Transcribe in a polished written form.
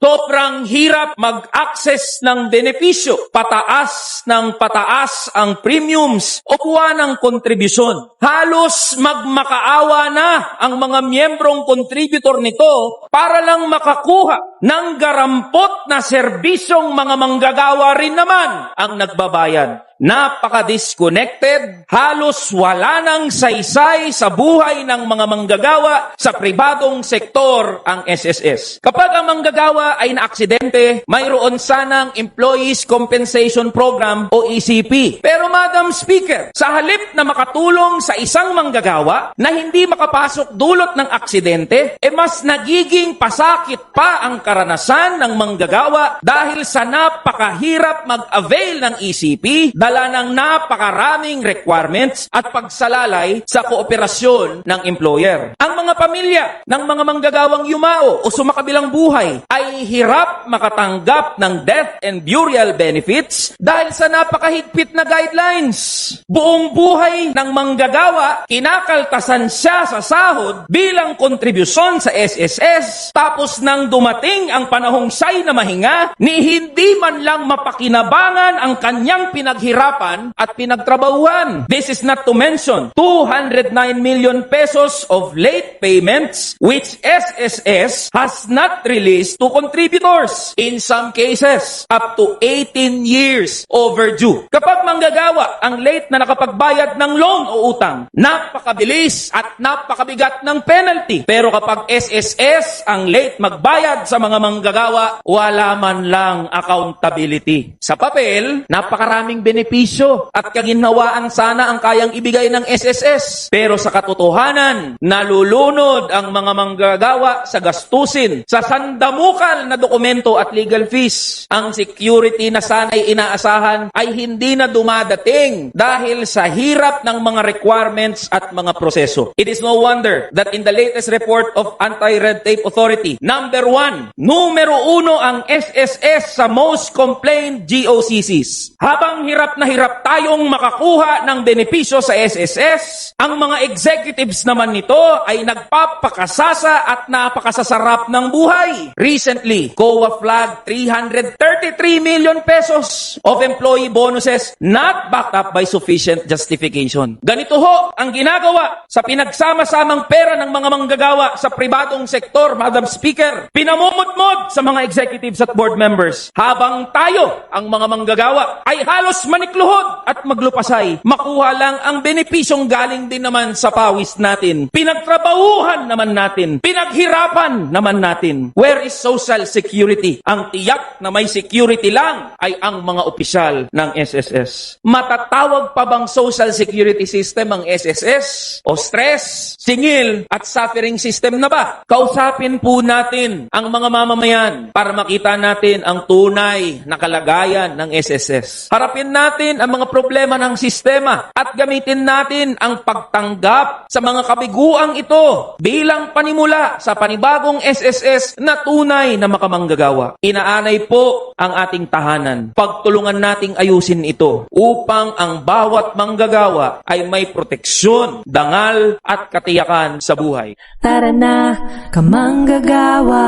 Sobrang hirap mag-access ng benepisyo. Pataas ng pataas ang premiums o buwan ng kontribusyon. Halos magmakaawa na ang mga miyembrong contributor nito para lang makakuha ng garampot na serbisyong mga manggagawa rin naman ang nagbabayad. Napaka-disconnected, halos wala nang saysay sa buhay ng mga manggagawa sa pribadong sektor ang SSS. Kapag ang manggagawa ay naaksidente, mayroon sanang Employees Compensation Program o ECP. Pero Madam Speaker, sa halip na makatulong sa isang manggagawa na hindi makapasok dulot ng aksidente, mas nagiging pasakit pa ang karanasan ng manggagawa dahil sa napakahirap mag-avail ng ECP, dala ng napakaraming requirements at pagsalalay sa kooperasyon ng employer. Ang mga pamilya ng mga manggagawang yumao o sumakabilang buhay ay hirap makatanggap ng death and burial benefits dahil sa napakahigpit na guidelines. Buong buhay ng manggagawa, kinakaltasan siya sa sahod bilang kontribusyon sa SSS, tapos nang dumating ang panahong siya'y na mahinga, ni hindi man lang mapakinabangan ang kanyang pinaghirapan at pinagtrabahuhan. This is not to mention 209 million pesos of late payments which SSS has not released to contributors. In some cases, up to 18 years overdue. Kapag manggagawa ang late na nakapagbayad ng loan o utang, napakabilis at napakabigat ng penalty. Pero kapag SSS ang late magbayad sa mga manggagawa, wala man lang accountability. Sa papel, napakaraming benepisyo at kaginhawaan sana ang kayang ibigay ng SSS. Pero sa katotohanan, nalulunod ang mga manggagawa sa gastusin, sa sandamukal na dokumento at legal fees. Ang security na sana'y inaasahan ay hindi na dumadating dahil sa hirap ng mga requirements at mga proseso. It is no wonder that in the latest report of Anti-Red Tape Authority, numero 1 ang SSS sa most complained GOCCs. Habang hirap na hirap tayong makakuha ng benepisyo sa SSS, ang mga executives naman nito ay nagpapakasasa at napakasasarap ng buhay. Recently, COA flagged 333 million pesos of employee bonuses not backed up by sufficient justification. Ganito ho ang ginagawa sa pinagsama-samang pera ng mga manggagawa sa pribadong sektor, Madam Speaker. Pinamumutmod sa mga executives at board members. Habang tayo, ang mga manggagawa, ay halos manikluhod at maglupasay. Makuha lang ang benepisyong galing din naman sa pawis natin. Pinagtrabahuhan naman natin. Pinaghirapan naman natin. Where is social security? Ang tiyak na may security lang ay ang mga opisyal ng SSS. Matatawag pa bang social security system ang SSS? O stress, singil at suffering system na ba? Kausapin po natin ang mga mamamayan para makita natin ang tunay na kalagayan ng SSS. Harapin natin ang mga problema ng sistema at gamitin natin ang pagtanggap sa mga kabiguang ito bilang panimula sa panibagong SSS na tunay na makamanggagawa. Inaanay po ang ating tahanan. Pagtulungan nating ayusin ito upang ang bawat manggagawa ay may proteksyon, dangal at katiyakan sa buhay. Tara na, kamanggagawa!